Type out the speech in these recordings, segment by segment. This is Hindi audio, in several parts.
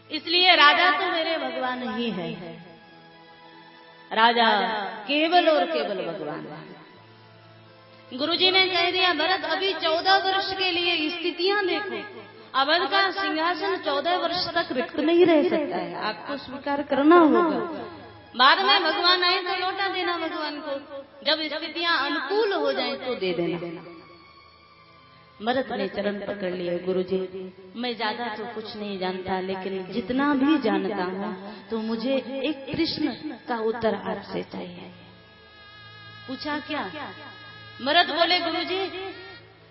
इसलिए राजा तो मेरे भगवान ही है। राजा केवल और केवल भगवान है। गुरुजी ने कह दिया, भरत अभी 14 वर्ष के लिए स्थितियां देखो। अवध का सिंहासन 14 वर्ष तक रिक्त नहीं रह सकता है, आपको स्वीकार करना होगा। बाद में भगवान आए तो लौटा देना भगवान को, जब स्थितियां अनुकूल हो जाए तो दे देना। भरत ने चरण पकड़ लिए, गुरुजी मैं ज्यादा तो कुछ नहीं जानता, लेकिन जितना भी जानता हूँ तो मुझे एक प्रश्न का उत्तर आपसे चाहिए। पूछा क्या? भरत बोले, गुरुजी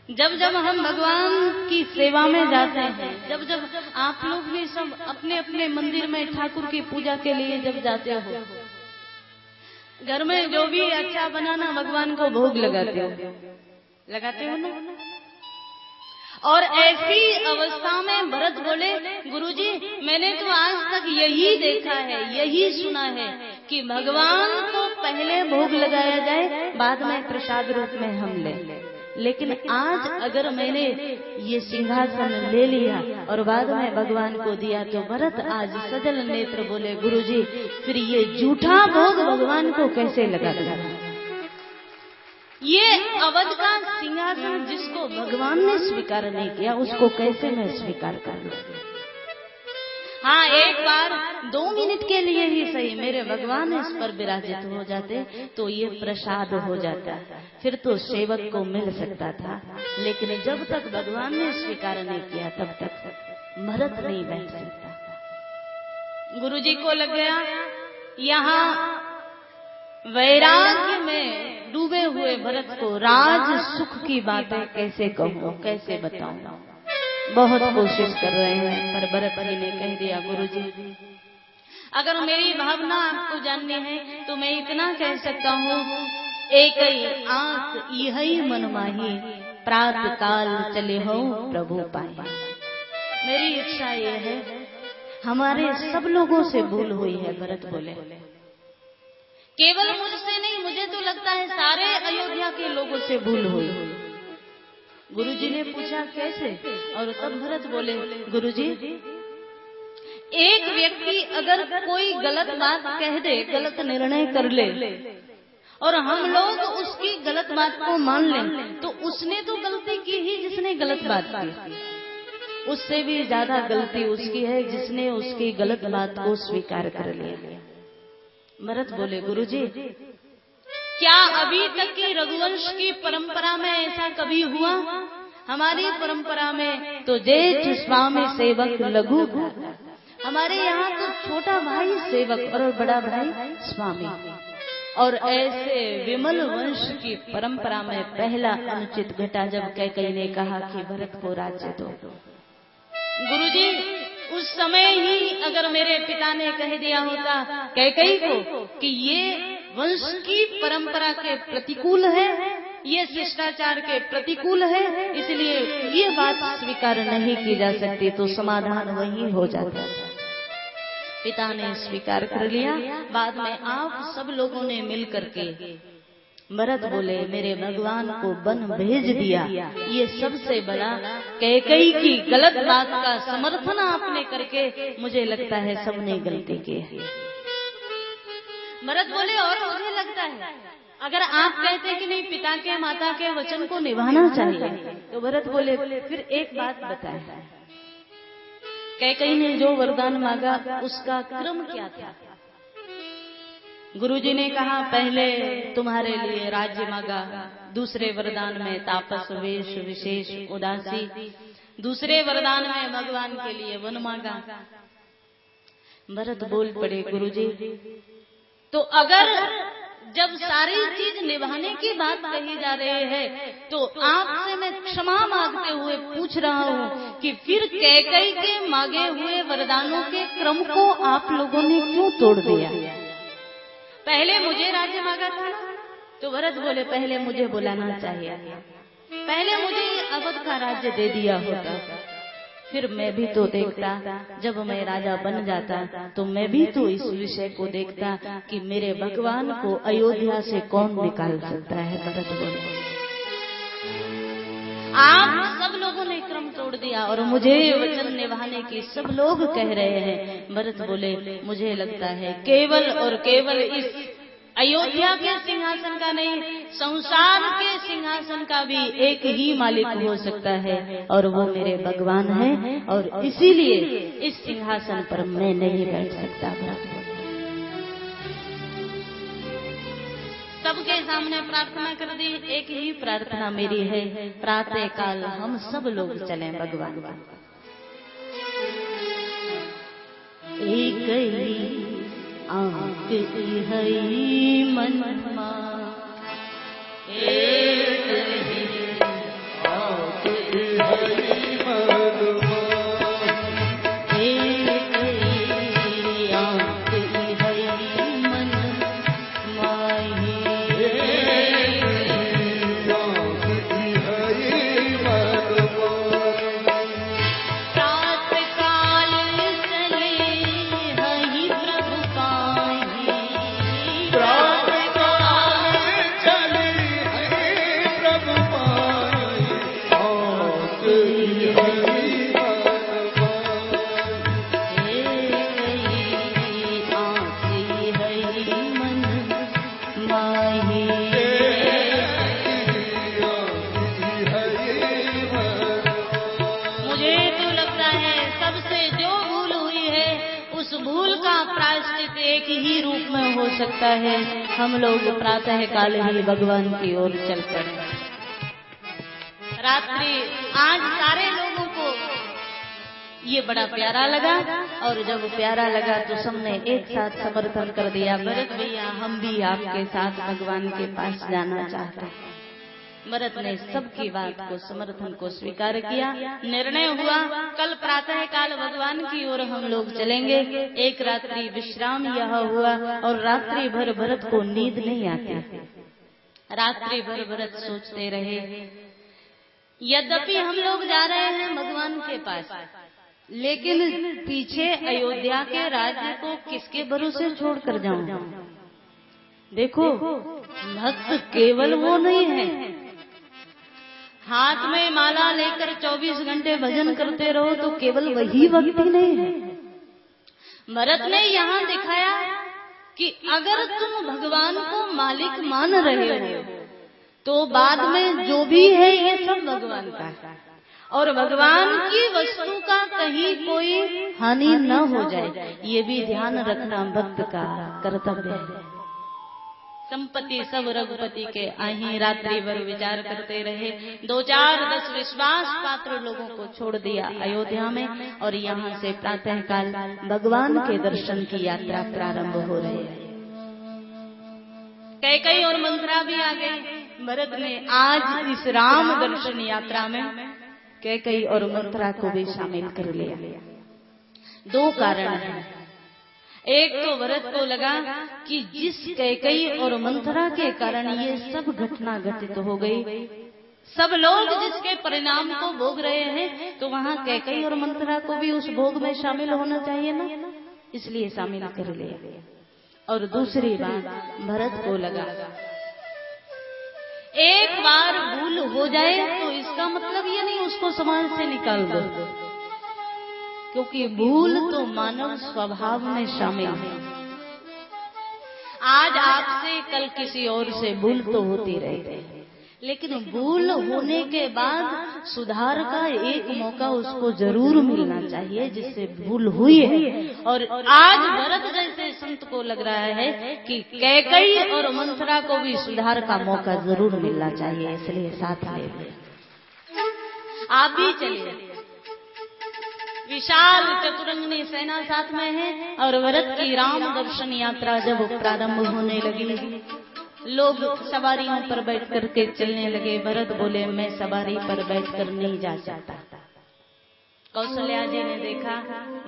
जब जब हम भगवान की सेवा में जाते हैं, जब जब आप लोग भी सब अपने अपने मंदिर में ठाकुर की पूजा के लिए जब जाते हो, घर में जो भी अच्छा बनाना भगवान को भोग लगाते हो ना। और ऐसी अवस्था में भरत बोले, गुरुजी मैंने तो आज तक यही देखा है, यही सुना है कि भगवान को पहले भोग लगाया जाए, बाद में प्रसाद रूप में हम लें। लेकिन आज अगर मैंने ये सिंहासन ले लिया और बाद में भगवान को दिया तो भरत आज सजल नेत्र बोले, गुरुजी फिर ये झूठा भोग भगवान को कैसे लगा दिया? ये अवध का सिंहासन जिसको भगवान ने स्वीकार नहीं किया, उसको कैसे मैं स्वीकार कर लूं? हाँ, एक बार 2 मिनट के लिए ही सही मेरे भगवान इस पर विराजित हो जाते तो ये प्रसाद हो जाता, फिर तो सेवक को मिल सकता था। लेकिन जब तक भगवान ने स्वीकार नहीं किया तब तक भरत नहीं बैठ सकता। गुरुजी को लग गया यहाँ वैराग्य में डूबे हुए भरत को राज सुख की बातें कैसे कहूं, कैसे बताऊं। बहुत कोशिश कर रहे हैं, पर भरत जी ने कह दिया, गुरुजी अगर मेरी भावना आपको जाननी है तो मैं इतना कह सकता हूँ, एक ही आंख यही मन माही, प्रातः काल चले हो प्रभु पाए। मेरी इच्छा यह है, हमारे सब लोगों से भूल हुई है। भरत बोले, केवल मुझसे नहीं, मुझे तो लगता है सारे अयोध्या के लोगों से भूल हुई। गुरुजी ने पूछा कैसे? और तब भरत बोले, गुरुजी एक व्यक्ति अगर कोई गलत बात कह दे, गलत निर्णय कर ले और हम लोग उसकी गलत बात को मान लें तो उसने तो गलती की ही जिसने गलत बात की। उससे भी ज्यादा गलती उसकी है जिसने उसकी गलत बात को स्वीकार कर लिया। भरत बोले, गुरुजी क्या अभी तक की रघुवंश की परंपरा में ऐसा कभी हुआ? हमारी परंपरा में तो जेठ स्वामी सेवक लघु, हमारे यहाँ तो छोटा भाई सेवक और बड़ा भाई स्वामी। और ऐसे विमल वंश की परंपरा में पहला अनुचित घटा जब कैकेयी ने कहा कि भरत को राज्य दो। गुरुजी उस समय ही अगर मेरे पिता ने कह दिया होता कैकेयी को कि ये वंश की परंपरा के प्रतिकूल है, ये शिष्टाचार के प्रतिकूल है, इसलिए ये बात स्वीकार नहीं की जा सकती, तो समाधान वही हो जाता। पिता ने स्वीकार कर लिया। बाद में आप सब लोगों ने मिलकर के, भरत बोले, मेरे भगवान को वन भेज दिया, ये सबसे बड़ा कैकेयी की गलत बात का समर्थन आपने करके मुझे लगता है सबने गलती की है। भरत बोले, और मुझे लगता है अगर आप कहते कि नहीं पिता के माता के वचन को निभाना चाहिए, तो भरत बोले फिर एक बात बताए, कैकेयी ने जो वरदान मांगा उसका क्रम क्या था? गुरुजी ने कहा पहले तुम्हारे लिए राज्य मांगा, दूसरे वरदान में तापस वेश विशेष उदासी, दूसरे वरदान में भगवान के लिए वन मांगा। भरत बोल पड़े, गुरुजी तो अगर जब सारी चीज निभाने की बात कही जा रही है तो आपसे मैं क्षमा मांगते हुए पूछ रहा हूँ कि फिर कैकेयी के मांगे हुए वरदानों के क्रम को आप लोगों ने क्यों तोड़ दिया? पहले मुझे राज्य मांगा था, तो भरत बोले पहले मुझे बुलाना चाहिए था, पहले मुझे अवध का राज्य दे दिया होता, फिर मैं भी तो देखता, जब मैं राजा बन जाता तो मैं भी तो इस विषय को देखता कि मेरे भगवान को अयोध्या से कौन निकाल सकता है। भरत बोले, आप सब लोगों ने क्रम तोड़ दिया और मुझे वचन निभाने की सब लोग कह रहे हैं। भरत बोले मुझे लगता है केवल और केवल इस अयोध्या के सिंहासन का नहीं, संसार के सिंहासन का भी एक ही मालिक हो सकता है और वो मेरे भगवान हैं, और इसीलिए इस सिंहासन पर मैं नहीं बैठ सकता। सबके सामने प्रार्थना कर दी। एक ही प्रार्थना मेरी है, प्रातः काल हम सब लोग चलें भगवान। एक ही आंख है मन मा, एक ही आंख है मन मा, एक ही आंख है मन माही। एक ही रूप में हो सकता है, हम लोग प्रातः काल ही भगवान की ओर चल पड़े। रात्रि आज सारे लोगों को ये बड़ा प्यारा लगा, और जब प्यारा लगा तो सबने एक साथ समर्थन कर दिया, भरत भैया हम भी आपके साथ भगवान के पास जाना चाहते हैं। भरत ने सबकी बात को समर्थन को स्वीकार किया। निर्णय हुआ कल प्रातः काल भगवान की ओर हम लोग चलेंगे। एक रात्रि विश्राम यह हुआ और रात्रि भर भरत को नींद नहीं आती। रात्रि भर भरत सोचते रहे, यद्यपि हम लोग जा रहे हैं भगवान के पास, लेकिन पीछे अयोध्या के राज्य को किसके भरोसे छोड़कर जाऊं? देखो भक्त केवल वो नहीं है, हाथ में माला लेकर 24 घंटे भजन करते रहो तो केवल वही भक्ति नहीं है। भरत ने यहाँ दिखाया कि अगर तुम भगवान को मालिक मान रहे हो तो बाद में जो भी है ये सब भगवान का है, और भगवान की वस्तु का कहीं कोई हानि न हो जाए, ये भी ध्यान रखना भक्त का कर्तव्य है। संपत्ति सब रघुपति के आही रात्रि भर विचार करते रहे। 2-4-10 विश्वास पात्र लोगों को छोड़ दिया अयोध्या में, और यहाँ से प्रातः काल भगवान के दर्शन की यात्रा प्रारंभ हो रही है। कैकेयी और मंथरा भी आ गए। भरत ने आज इस राम दर्शन यात्रा में कैकेयी और मंथरा को भी शामिल कर लिया। 2 कारण हैं। एक तो भरत को लगा कि जिस कैकेयी और मंथरा के कारण ये सब घटना घटित हो गई, सब लोग जिसके परिणाम को भोग रहे हैं, तो वहाँ कैकेयी और मंथरा को भी उस भोग में शामिल होना चाहिए ना, इसलिए शामिल कर लिया। और दूसरी बात भरत को लगा, एक बार भूल हो जाए तो इसका मतलब ये नहीं उसको समाज से निकाल दो, क्योंकि भूल तो मानव स्वभाव में शामिल है। आज आपसे कल किसी और से भूल तो होती रहेगी, लेकिन भूल होने के बाद सुधार का एक मौका उसको जरूर मिलना चाहिए जिससे भूल हुई है। और आज भरत जैसे संत को लग रहा है कि कैकेयी और मंथरा को भी सुधार का मौका जरूर मिलना चाहिए, इसलिए साथ ले आप भी चलिए। विशाल चतुरंगनी सेना साथ में है, और भरत की राम दर्शन यात्रा जब प्रारंभ होने लगी, लोग सवारियों पर बैठ करके चलने लगे। भरत बोले मैं सवारी पर बैठकर नहीं जा सकता। कौशल्या जी ने देखा,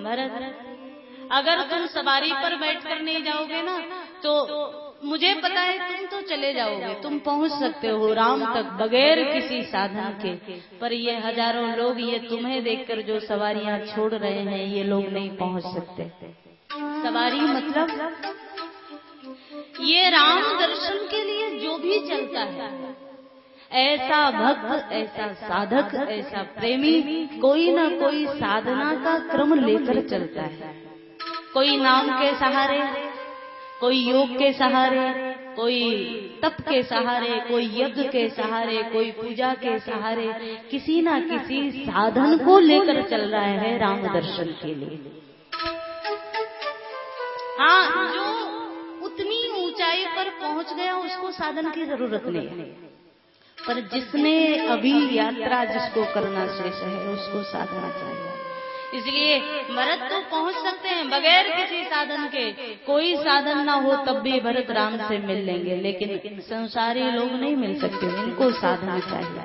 भरत अगर तुम सवारी पर बैठकर नहीं जाओगे ना, तो मुझे पता है तुम तो चले जाओगे, तुम पहुंच सकते हो राम तक बगैर किसी साधन के, पर ये हजारों लोग ये तुम्हें देखकर जो सवारियां छोड़ रहे हैं, ये लोग नहीं पहुंच सकते। सवारी मतलब ये राम दर्शन के लिए जो भी चलता है, ऐसा भक्त, ऐसा साधक, ऐसा प्रेमी कोई ना कोई साधना का क्रम लेकर चलता है। कोई नाम के सहारे, कोई योग के सहारे, कोई तप के सहारे, कोई यज्ञ के सहारे, कोई पूजा के सहारे, किसी ना किसी साधन को लेकर चल रहा है राम दर्शन के लिए। हाँ, जो उतनी ऊंचाई पर पहुंच गया उसको साधन की जरूरत नहीं है, पर जिसने अभी यात्रा जिसको करना शेष है उसको साधना चाहिए। इसलिए भरत तो पहुंच सकते हैं बगैर किसी साधन के, कोई साधन ना हो तब भी भरत राम से मिल लेंगे, लेकिन संसारी लोग नहीं मिल सकते, इनको साधना चाहिए।